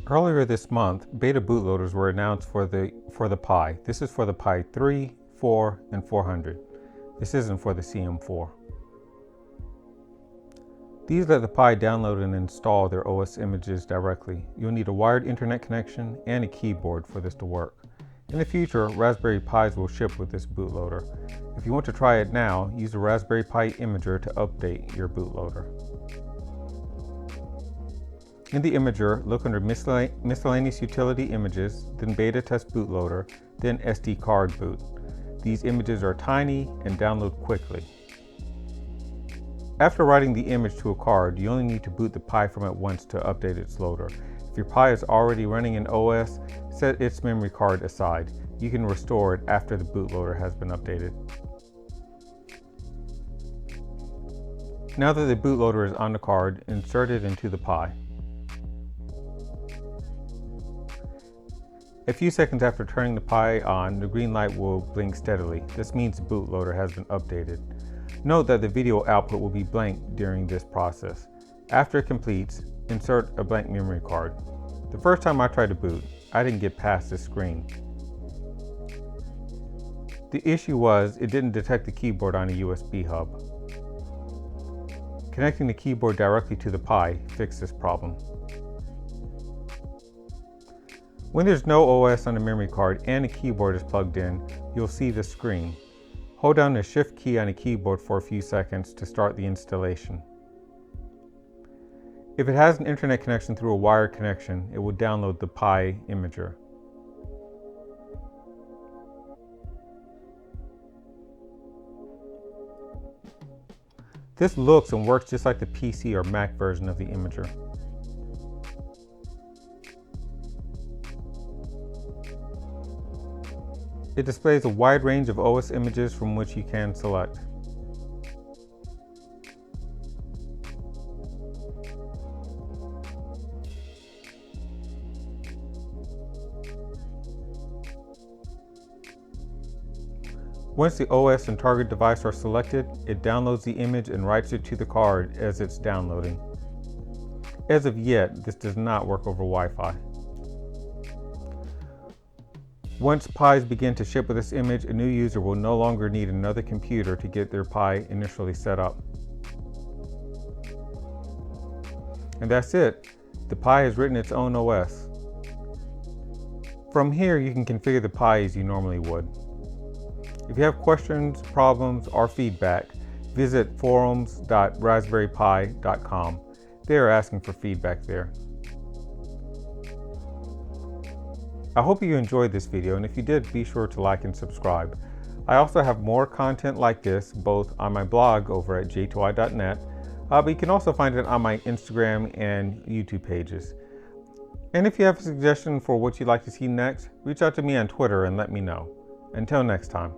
Earlier this month, beta bootloaders were announced for the Pi. This is for the Pi 3, 4, and 400. This isn't for the CM4. These let the Pi download and install their OS images directly. You'll need a wired internet connection and a keyboard for this to work. In the future, Raspberry Pis will ship with this bootloader. If you want to try it now, use the Raspberry Pi imager to update your bootloader. In the imager, look under Miscellaneous Utility Images, then Beta Test Bootloader, then SD Card Boot. These images are tiny and download quickly. After writing the image to a card, you only need to boot the Pi from it once to update its loader. If your Pi is already running an OS, set its memory card aside. You can restore it after the bootloader has been updated. Now that the bootloader is on the card, insert it into the Pi. A few seconds after turning the Pi on, the green light will blink steadily. This means the bootloader has been updated. Note that the video output will be blank during this process. After it completes, insert a blank memory card. The first time I tried to boot, I didn't get past this screen. The issue was it didn't detect the keyboard on a USB hub. Connecting the keyboard directly to the Pi fixed this problem. When there's no OS on the memory card and the keyboard is plugged in, you'll see this screen. Hold down the Shift key on the keyboard for a few seconds to start the installation. If it has an internet connection through a wired connection, it will download the Pi imager. This looks and works just like the PC or Mac version of the imager. It displays a wide range of OS images from which you can select. Once the OS and target device are selected, it downloads the image and writes it to the card as it's downloading. As of yet, this does not work over Wi-Fi. Once Pis begin to ship with this image, a new user will no longer need another computer to get their Pi initially set up. And that's it. The Pi has written its own OS. From here, you can configure the Pi as you normally would. If you have questions, problems, or feedback, visit forums.raspberrypi.com. They are asking for feedback there. I hope you enjoyed this video, and if you did, be sure to like and subscribe. I also have more content like this, both on my blog over at j2i.net, but you can also find it on my Instagram and YouTube pages. And if you have a suggestion for what you'd like to see next, reach out to me on Twitter and let me know. Until next time.